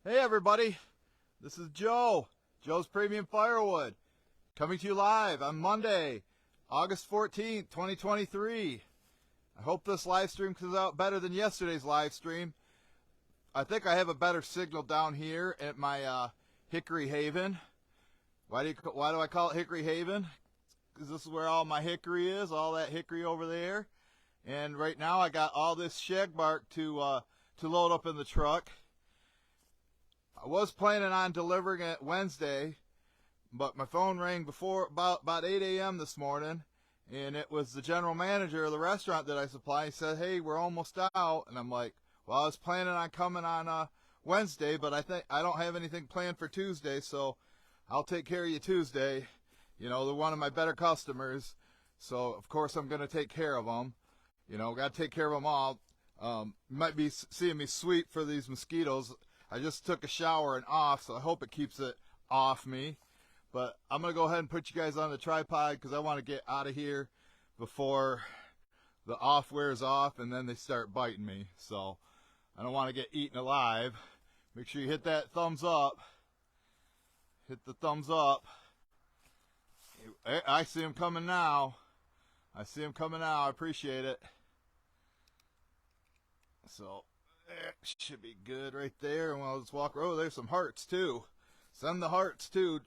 Hey everybody, this is Joe's Premium Firewood, coming to you live on Monday, August 14th, 2023. I hope this live stream comes out better than yesterday's live stream. I think I have a better signal down here at my Hickory Haven. Why do I call it Hickory Haven? Because this is where all my hickory is, all that hickory over there. And right now I got all this shagbark to load up in the truck. I was planning on delivering it Wednesday, but my phone rang before about 8 a.m. this morning, and it was the general manager of the restaurant that I supply. He said, "Hey, we're almost out," and I'm like, "Well, I was planning on coming on Wednesday, but I don't have anything planned for Tuesday, so I'll take care of you Tuesday. You know, they're one of my better customers, so of course I'm going to take care of them. You know, got to take care of them all. You might be seeing me sweep for these mosquitoes. I just took a shower and off, so I hope it keeps it off me. But I'm going to go ahead and put you guys on the tripod because I want to get out of here before the off wears off and then they start biting me. So I don't want to get eaten alive. Make sure you hit that thumbs up. Hit the thumbs up. I see them coming now. I see them coming now. I appreciate it. So that should be good right there. And we'll just walk. Oh, there's some hearts too. Send the hearts too.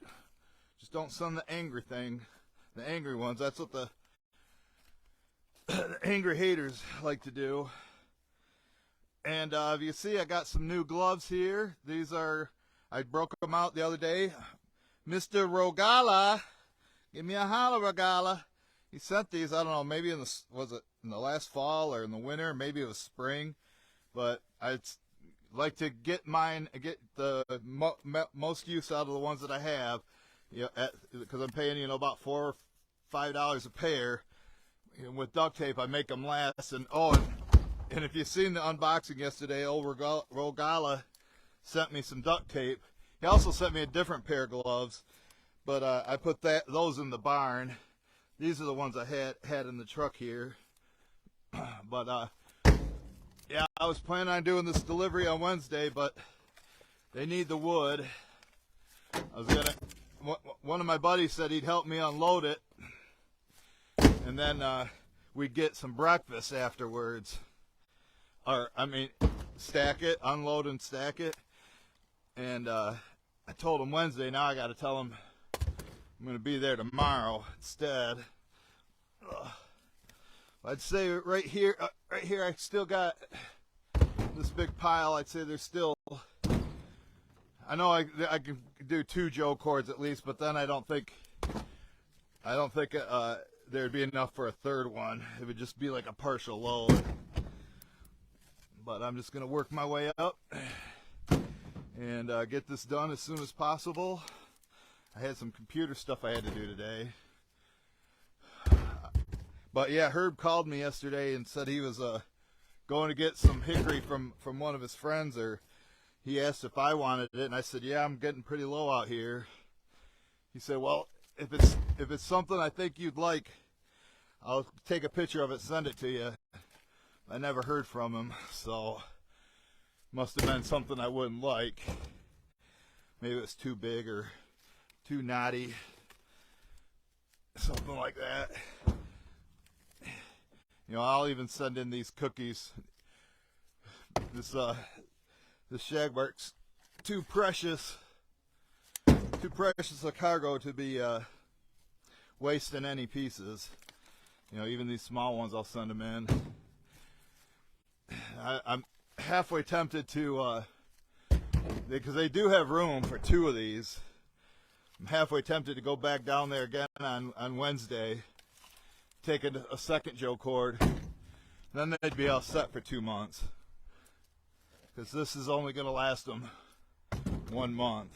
Just don't send the angry thing. The angry ones. That's what the angry haters like to do. And if you see, I got some new gloves here. These are, I broke them out the other day. Mr. Rogala, give me a holler, Rogala. He sent these, I don't know, maybe was it in the last fall or in the winter? Maybe it was spring. But I'd like to get the most use out of the ones that I have, you know, because I'm paying, you know, about $4 or $5 a pair. And with duct tape, I make them last. And and if you've seen the unboxing yesterday, old Rogala sent me some duct tape. He also sent me a different pair of gloves, but I put those in the barn. These are the ones I had in the truck here. But yeah, I was planning on doing this delivery on Wednesday, but they need the wood. One of my buddies said he'd help me unload it, and then we'd get some breakfast afterwards. Or, I mean, stack it, unload and stack it. And I told him Wednesday, now I got to tell him I'm going to be there tomorrow instead. I'd say right here I still got this big pile. I'd say there's still, I know I can do 2 Joe cords at least, but then I don't think there'd be enough for a third one. It would just be like a partial load. But I'm just gonna work my way up and get this done as soon as possible. I had some computer stuff I had to do today. But yeah, Herb called me yesterday and said he was going to get some hickory from one of his friends, or he asked if I wanted it, and I said, yeah, I'm getting pretty low out here. He said, well, if it's something I think you'd like, I'll take a picture of it, send it to you. I never heard from him, so must have been something I wouldn't like. Maybe it was too big or too knotty, something like that. You know, I'll even send in these cookies. This shagbark's too precious a cargo to be wasting any pieces. You know, even these small ones, I'll send them in. I'm halfway tempted to, because they do have room for 2 of these. I'm halfway tempted to go back down there again on Wednesday, take a second Joe cord, then they'd be all set for 2 months. Because this is only going to last them 1 month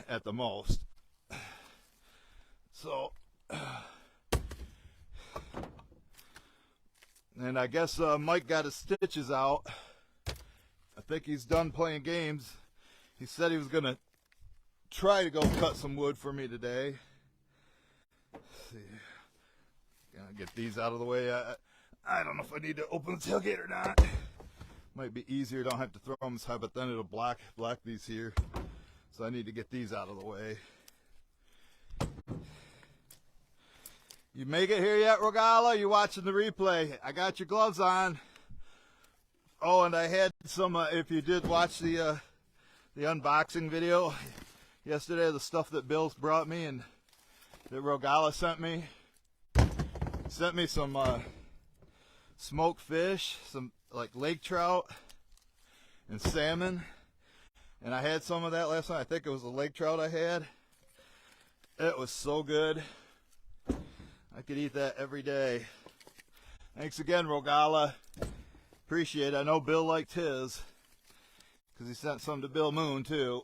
at the most. So, and I guess Mike got his stitches out. I think he's done playing games. He said he was going to try to go cut some wood for me today. Let's see. Gonna get these out of the way. I don't know if I need to open the tailgate or not. Might be easier, don't have to throw them as high, but then it'll block these here. So I need to get these out of the way. You make it here yet, Rogala? You watching the replay? I got your gloves on. Oh, and I had some, if you did watch the unboxing video yesterday, the stuff that Bill brought me and that Rogala sent me. Sent me some smoked fish, some like lake trout and salmon. And I had some of that last night. I think it was the lake trout I had. It was so good. I could eat that every day. Thanks again, Rogala. Appreciate it. I know Bill liked his because he sent some to Bill Moon too.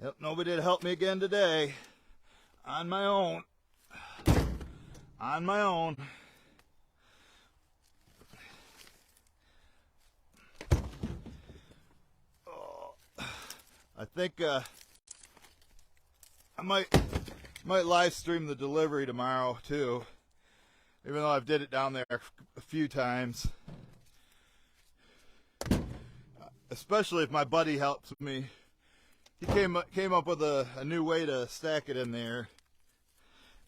Yep, nobody did help me again today. On my own. On my own. Oh, I think I might live stream the delivery tomorrow too. Even though I've did it down there a few times. Especially if my buddy helps me. He came up with a new way to stack it in there.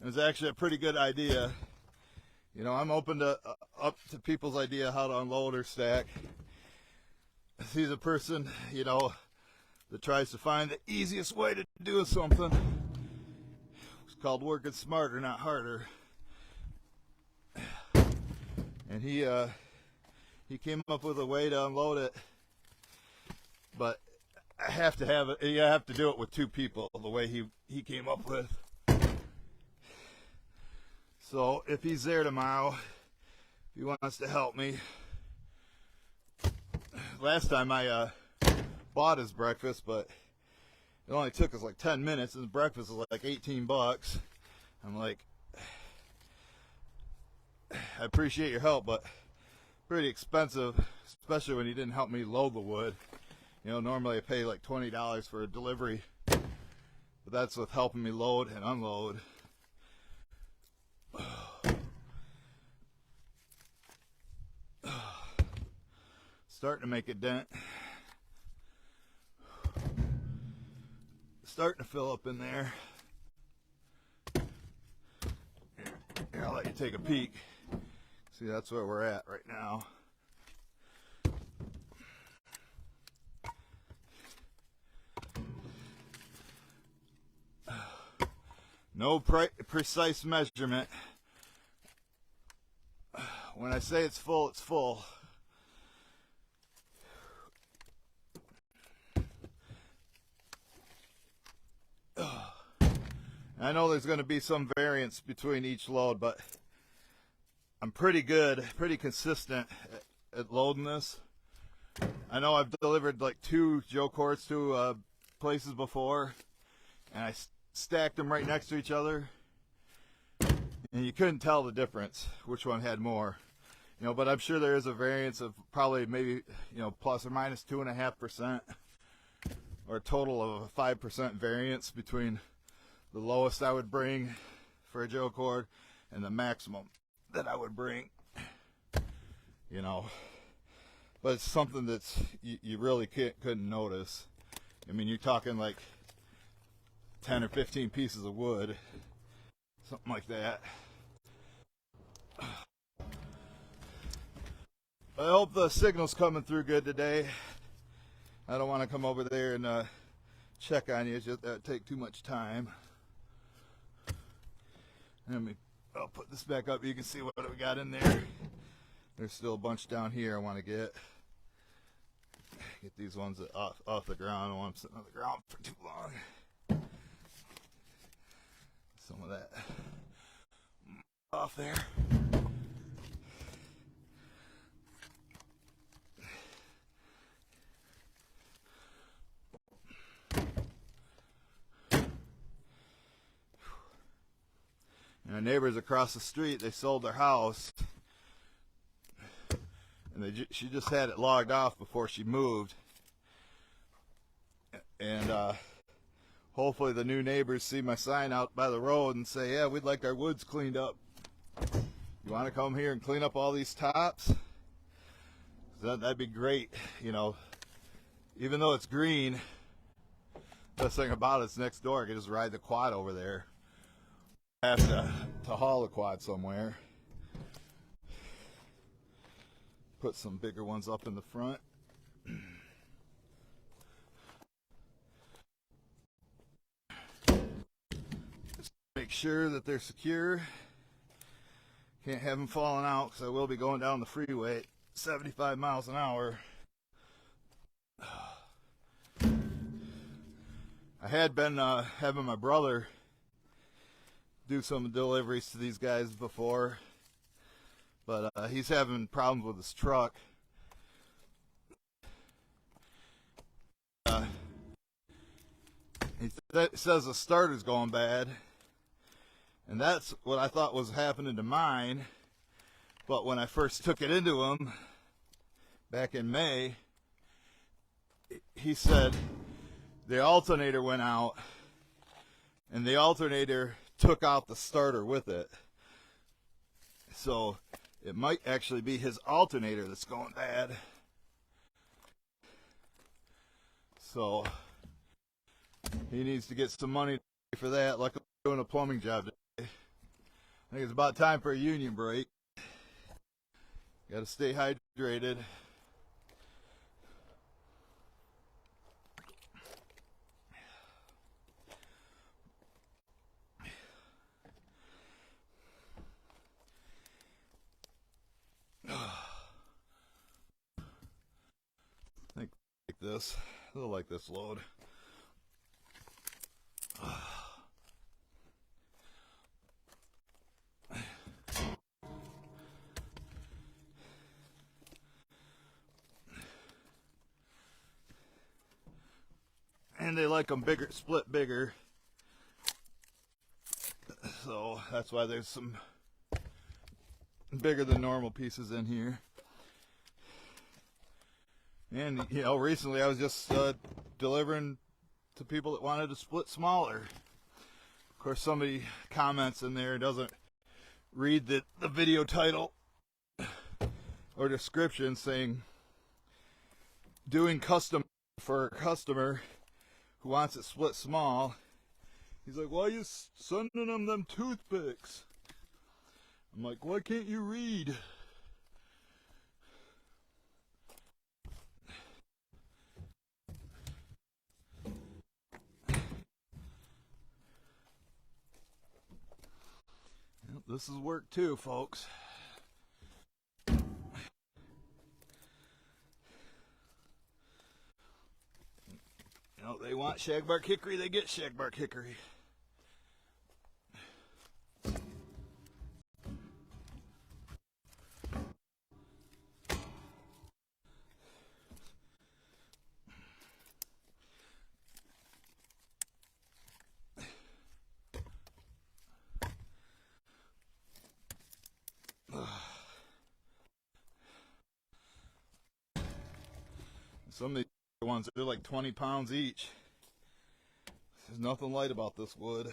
It was actually a pretty good idea. You know, I'm open to up to people's idea how to unload or stack. He's a person, you know, that tries to find the easiest way to do something. It's called working smarter, not harder. And he came up with a way to unload it, but I have to have it. You have to do it with two people, the way he came up with. So if he's there tomorrow, if he wants to help me. Last time I bought his breakfast, but it only took us like 10 minutes, and his breakfast was like $18. I'm like, I appreciate your help, but pretty expensive, especially when he didn't help me load the wood. You know, normally I pay like $20 for a delivery, but that's with helping me load and unload. Starting to make a dent. Starting to fill up in there. Here, I'll let you take a peek. See, that's where we're at right now. No precise measurement. When I say it's full, it's full. I know there's going to be some variance between each load, but I'm pretty good, pretty consistent at loading this. I know I've delivered like 2 Joe cords to places before, and I stacked them right next to each other, and you couldn't tell the difference, which one had more. You know, but I'm sure there is a variance of probably maybe, you know, plus or minus 2.5%, or a total of a 5% variance between the lowest I would bring for a Joe cord and the maximum that I would bring. You know, but it's something that's you really couldn't notice. I mean, you're talking like 10 or 15 pieces of wood, something like that. I hope the signal's coming through good today. I don't want to come over there and check on you. It's just that'd take too much time. I'll put this back up. You can see what we got in there. There's still a bunch down here I want to get these ones off the ground. I don't want them sitting on the ground for too long. Some of that off there. And our neighbors across the street, they sold their house, and she just had it logged off before she moved. And hopefully the new neighbors see my sign out by the road and say, yeah, we'd like our woods cleaned up. You want to come here and clean up all these tops? That'd be great. You know, even though it's green, the thing about it's next door. I can just ride the quad over there. I have to haul the quad somewhere. Put some bigger ones up in the front. Just make sure that they're secure. Can't have them falling out because I will be going down the freeway at 75 miles an hour. I had been having my brother do some deliveries to these guys before, but he's having problems with his truck. He says the starter's going bad, and that's what I thought was happening to mine. But when I first took it into him back in May, he said the alternator went out, and the alternator took out the starter with it. So it might actually be his alternator that's going bad. So he needs to get some money for that. Like I'm doing a plumbing job today. I think it's about time for a union break. Got to stay hydrated. I think like this. I like this load. And they like them bigger, split bigger. So that's why there's some bigger than normal pieces in here. And, you know, recently I was just delivering to people that wanted to split smaller. Of course, somebody comments in there, doesn't read the video title or description, saying, doing custom for a customer who wants it split small. He's like, why are you sending them toothpicks? I'm like, why can't you read? Well, this is work too, folks. You know, they want shagbark hickory, they get shagbark hickory. Some of these ones, they're like 20 pounds each. There's nothing light about this wood.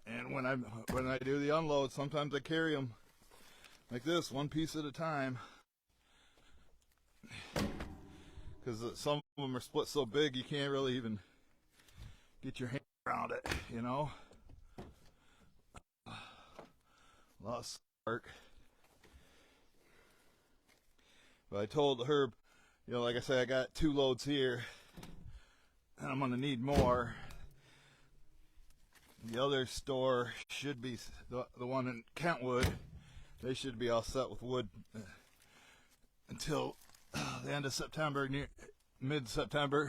And when I do the unload, sometimes I carry them like this, one piece at a time. Because some of them are split so big you can't really even get your hand around it, you know. Lost spark. But I told Herb, you know, like I said, I got 2 loads here, and I'm gonna need more. The other store should be the one in Kentwood. They should be all set with wood until the end of September, mid-September.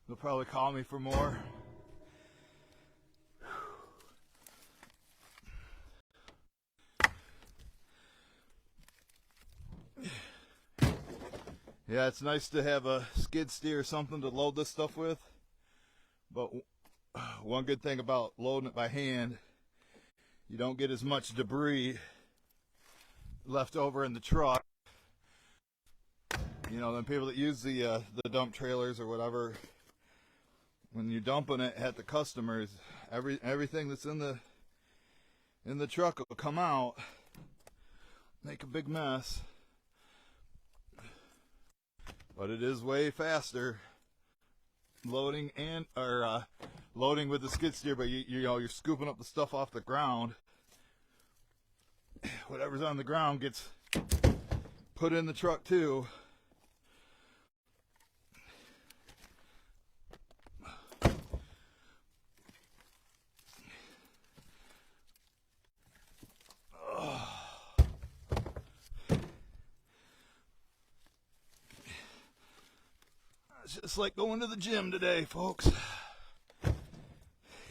They'll probably call me for more. Yeah, it's nice to have a skid steer or something to load this stuff with. But one good thing about loading it by hand, you don't get as much debris left over in the truck. You know, the people that use the dump trailers or whatever, when you're dumping it at the customers, everything that's in the truck will come out, make a big mess. But it is way faster loading loading with the skid steer, but you're scooping up the stuff off the ground. Whatever's on the ground gets put in the truck too. It's just like going to the gym today, folks.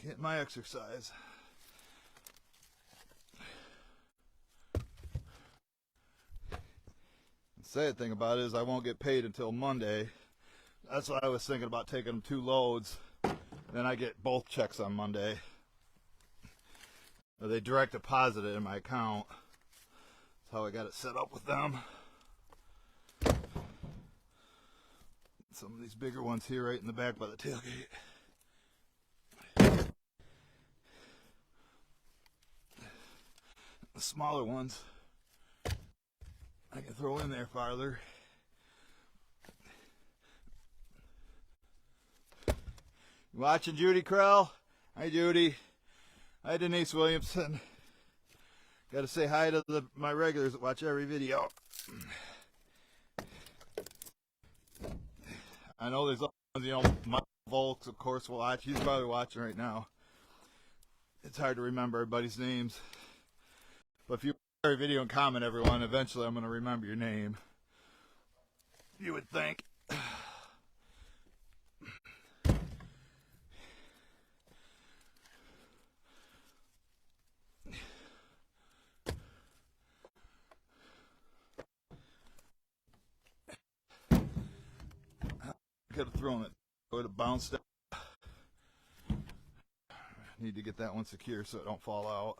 Get my exercise. The sad thing about it is I won't get paid until Monday. That's why I was thinking about taking them 2 loads. Then I get both checks on Monday. Or they direct deposit it in my account. That's how I got it set up with them. Some of these bigger ones here right in the back by the tailgate. The smaller ones I can throw in there farther. You watching, Judy Krell? Hi, Judy. Hi, Denise Williamson. Got to say hi to my regulars that watch every video. I know there's Mike Volks, of course, will watch. He's probably watching right now. It's hard to remember everybody's names. But if you watch every video and comment, everyone, eventually I'm going to remember your name. You would think. Could have thrown it. It would have bounced out. Need to get that one secure so it don't fall out.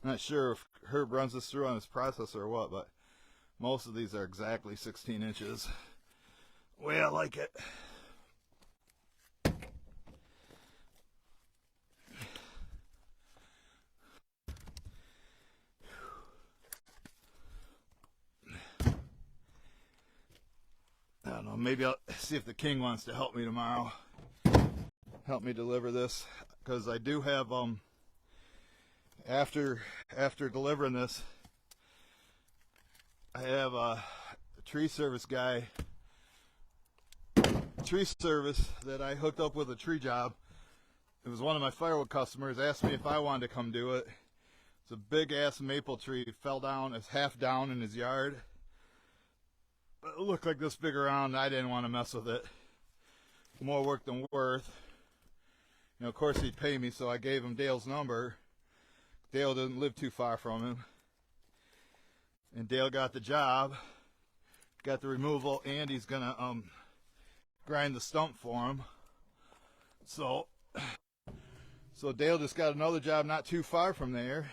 I'm not sure if Herb runs this through on his processor or what, but most of these are exactly 16 inches. The way I like it. I don't know, maybe I'll see if the King wants to help me tomorrow. Help me deliver this, because I do have after delivering this, I have a tree service guy, that I hooked up with a tree job. It was one of my firewood customers, asked me if I wanted to come do it. It's a big ass maple tree. It fell down, it's half down in his yard. But it looked like this big around, I didn't want to mess with it. More work than worth. You know, of course he'd pay me, so I gave him Dale's number. Dale didn't live too far from him. And Dale got the job, got the removal, and he's gonna grind the stump for him. So Dale just got another job not too far from there.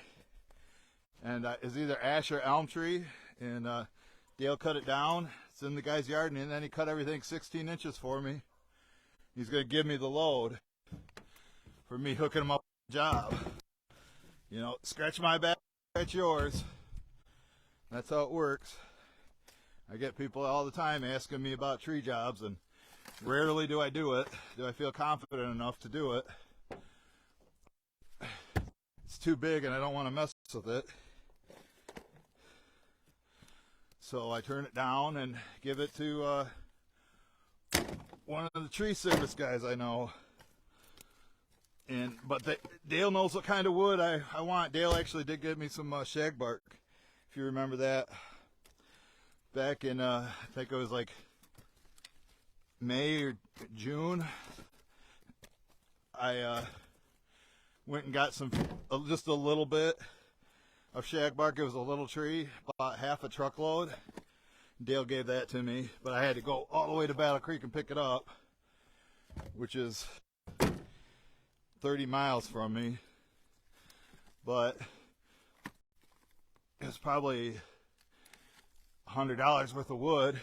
And it's either ash or elm tree. And Dale cut it down. It's in the guy's yard, and then he cut everything 16 inches for me. He's going to give me the load for me hooking him up with the job. You know, scratch my back, scratch yours. That's how it works. I get people all the time asking me about tree jobs, and rarely do I do it. Do I feel confident enough to do it? It's too big, and I don't want to mess with it. So I turn it down and give it to one of the tree service guys I know. But Dale knows what kind of wood I want. Dale actually did give me some shagbark, if you remember that. Back in, I think it was like May or June, I went and got just a little bit of shagbark. It was a little tree, about half a truckload. Dale gave that to me, but I had to go all the way to Battle Creek and pick it up, which is 30 miles from me. But it's probably $100 worth of wood.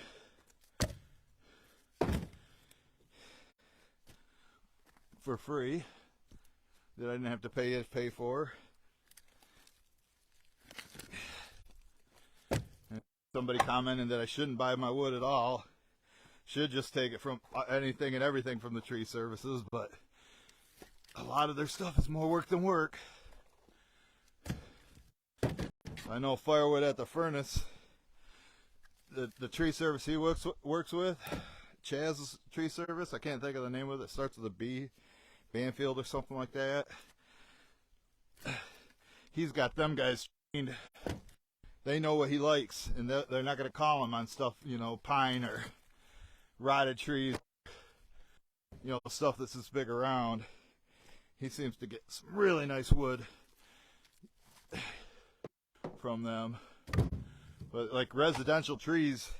For free that I didn't have to pay for. And somebody commented that I shouldn't buy my wood at all. Should just take it from anything and everything from the tree services, but a lot of their stuff is more work than work. I know Firewood at the furnace, the tree service he works with, Chaz's tree service, I can't think of the name of it. It starts with a B, Banfield or something like that. He's got them guys trained. They know what he likes, and they're not going to call him on stuff, you know, pine or rotted trees, you know, stuff that's this big around. He seems to get some really nice wood from them. But like residential trees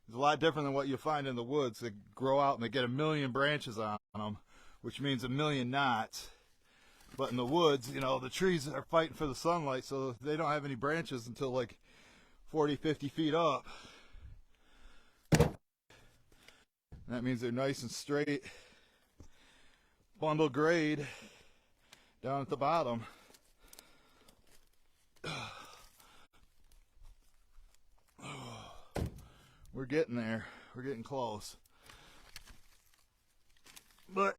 is a lot different than what you find in the woods. They grow out and they get 1 million branches on them, which means 1 million knots. But in the woods, you know, the trees are fighting for the sunlight, so they don't have any branches until like 40, 50 feet up. And that means they're nice and straight, bundle grade down at the bottom. We're getting there. We're getting close. But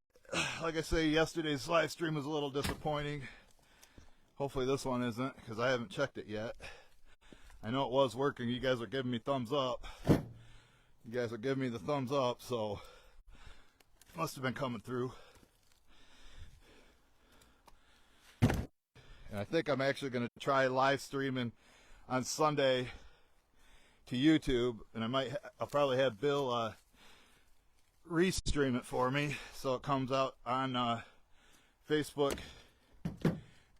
like I say, yesterday's live stream was a little disappointing. Hopefully this one isn't, because I haven't checked it yet. I know it was working. You guys are giving me thumbs up. You guys are giving me the thumbs up, so it must have been coming through. And I think I'm actually going to try live streaming on Sunday to YouTube, and I'll probably have Bill restream it for me, so it comes out on Facebook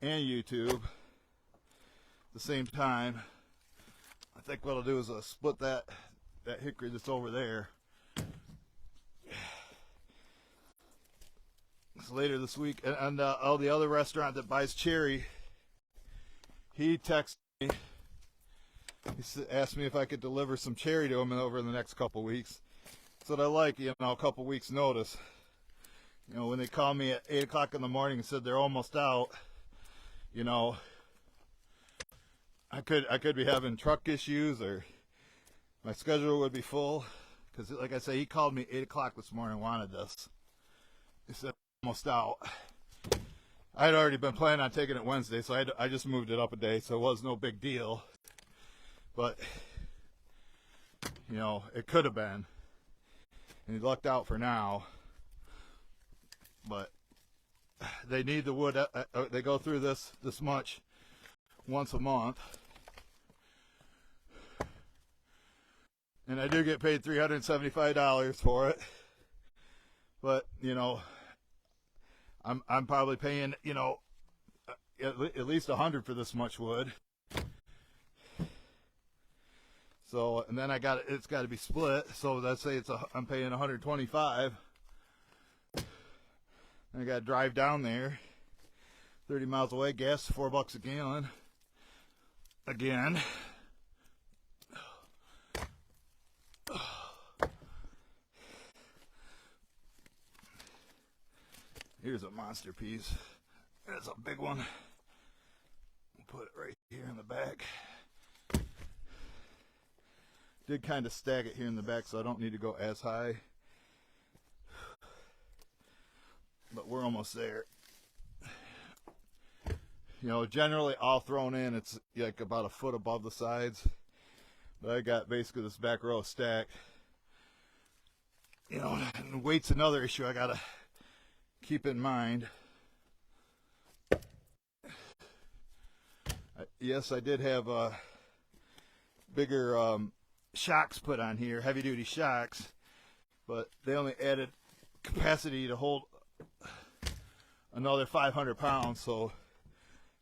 and YouTube at the same time. I think what I'll do is split that hickory that's over there. So later this week, and the other restaurant that buys cherry, he texted me. He asked me if I could deliver some cherry to him over the next couple weeks. So I like, you know, a couple weeks notice. You know, when they called me at 8 o'clock in the morning and said they're almost out, you know, I could be having truck issues, or my schedule would be full. Because like I say, he called me 8 o'clock this morning and wanted this. He said almost out. I had already been planning on taking it Wednesday, so I just moved it up a day, so it was no big deal. But, you know, it could have been. And he lucked out for now. But they need the wood. They go through this much once a month. And I do get paid $375 for it. But, you know, I'm probably paying, you know, at least $100 for this much wood. So, and then it's got to be split. So let's say I'm paying $125. I got to drive down there, 30 miles away. Gas $4 a gallon. Again. Here's a monster piece. There's a big one. Put it right here in the back. Did kind of stack it here in the back, so I don't need to go as high. But we're almost there. You know, generally all thrown in, it's like about a foot above the sides. But I got basically this back row stacked. You know, and weight's another issue I gotta keep in mind. Yes, I did have bigger shocks put on here, heavy duty shocks, but they only added capacity to hold another 500 pounds, so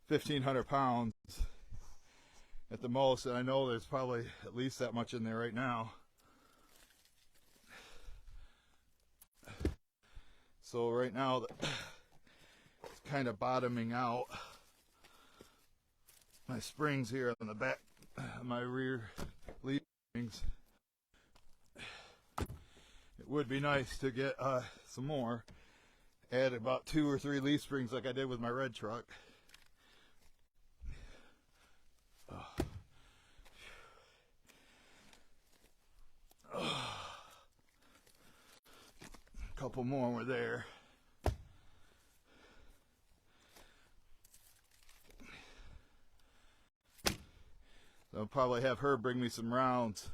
1,500 pounds at the most, and I know there's probably at least that much in there right now. So right now it's kind of bottoming out. My springs here on the back, my rear leaf springs. It would be nice to get some more. Add about 2 or 3 leaf springs like I did with my red truck. A couple more were there. So I'll probably have her bring me some rounds,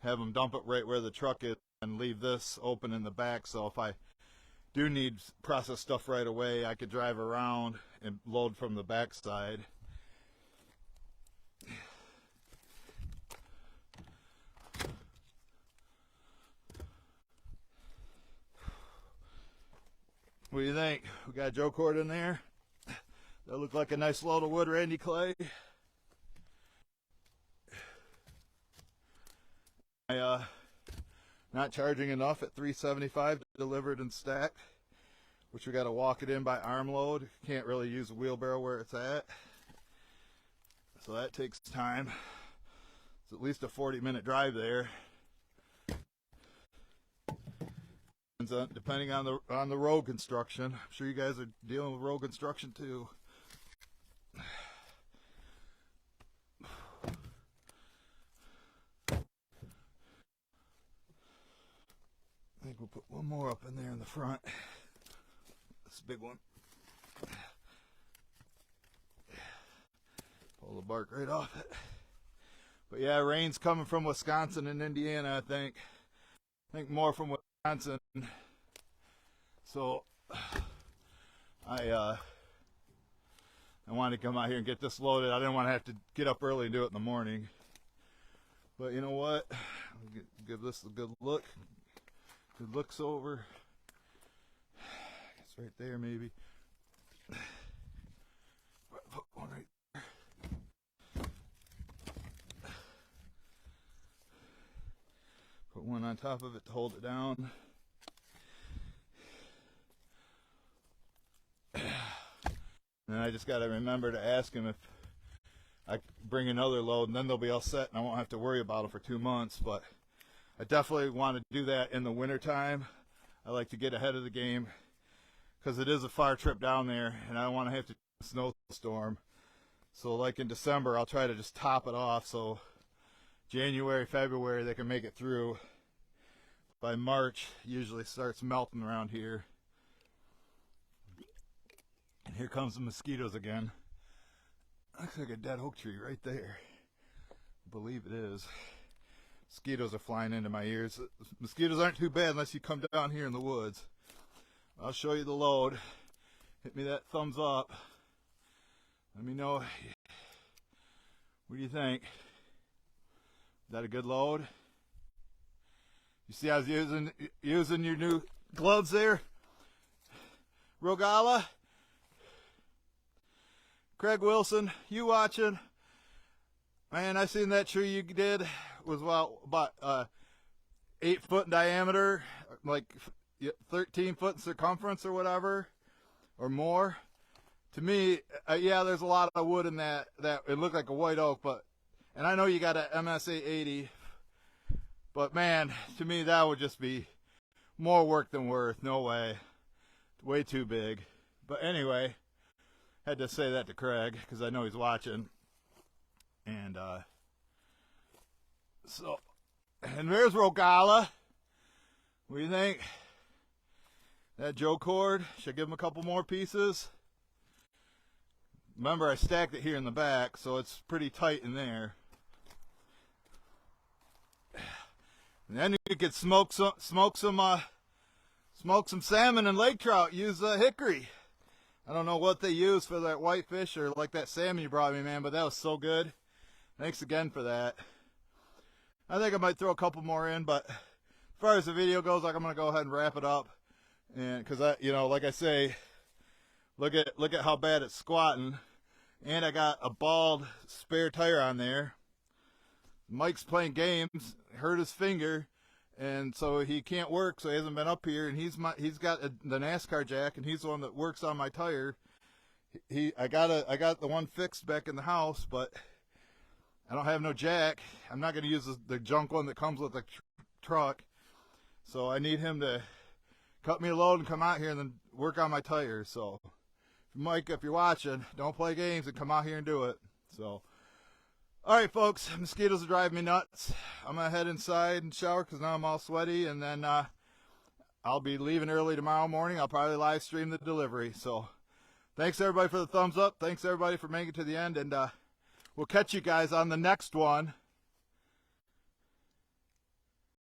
have them dump it right where the truck is, and leave this open in the back, so if I do need process stuff right away, I could drive around and load from the back side. What do you think? We got Joe cord in there. That look like a nice load of wood, Randy Clay. Not charging enough at $3.75 delivered and stacked, which we got to walk it in by arm load. Can't really use a wheelbarrow where it's at, so that takes time. It's at least a 40-minute drive there, depending on the road construction. I'm sure you guys are dealing with road construction too. I think we'll put one more up in there in the front. This big one. Pull the bark right off it. But yeah, rain's coming from Wisconsin and Indiana, I think. More from Wisconsin. So I wanted to come out here and get this loaded. I didn't want to have to get up early and do it in the morning. But you know what? I'll give this a good look. Good looks over. It's right there, maybe. Put one right there. Put one on top of it to hold it down. And I just got to remember to ask him if I bring another load, and then they'll be all set, and I won't have to worry about them for 2 months. But I definitely want to do that in the wintertime. I like to get ahead of the game because it is a far trip down there, and I don't want to have to do a snowstorm. So like in December, I'll try to just top it off so January, February, they can make it through. By March, usually starts melting around here. And here comes the mosquitoes again. Looks like a dead oak tree right there. I believe it is. Mosquitoes are flying into my ears. Mosquitoes aren't too bad unless you come down here in the woods. I'll show you the load. Hit me that thumbs up. Let me know. What do you think? Is that a good load? You see I was using your new gloves there? Rogala? Craig Wilson, you watching? Man, I seen that tree you did was about 8 foot in diameter, like 13 foot in circumference or whatever, or more. To me, yeah, there's a lot of wood in that it looked like a white oak, and I know you got a MSA 80, but man, to me that would just be more work than worth. No way. Way too big. But anyway, had to say that to Craig because I know he's watching. And and there's Rogala. What do you think? That Joe cord, should I give him a couple more pieces? Remember, I stacked it here in the back, so it's pretty tight in there. And then you could smoke some salmon and lake trout. Use hickory. I don't know what they use for that whitefish or like that salmon you brought me, man, but that was so good. Thanks again for that. I think I might throw a couple more in, but as far as the video goes, I'm gonna go ahead and wrap it up. And because like I say, look at how bad it's squatting, and I got a bald spare tire on there. Mike's playing games, hurt his finger, and so he can't work, so he hasn't been up here. And he's got the NASCAR jack, and he's the one that works on my tire. I got the one fixed back in the house, but I don't have no jack. I'm not going to use the junk one that comes with the truck. So I need him to cut me a load and come out here and then work on my tires. So, Mike, if you're watching, don't play games and come out here and do it. So, all right, folks, mosquitoes are driving me nuts. I'm going to head inside and shower because now I'm all sweaty, and then I'll be leaving early tomorrow morning. I'll probably live stream the delivery. So, thanks, everybody, for the thumbs up. Thanks, everybody, for making it to the end, and we'll catch you guys on the next one.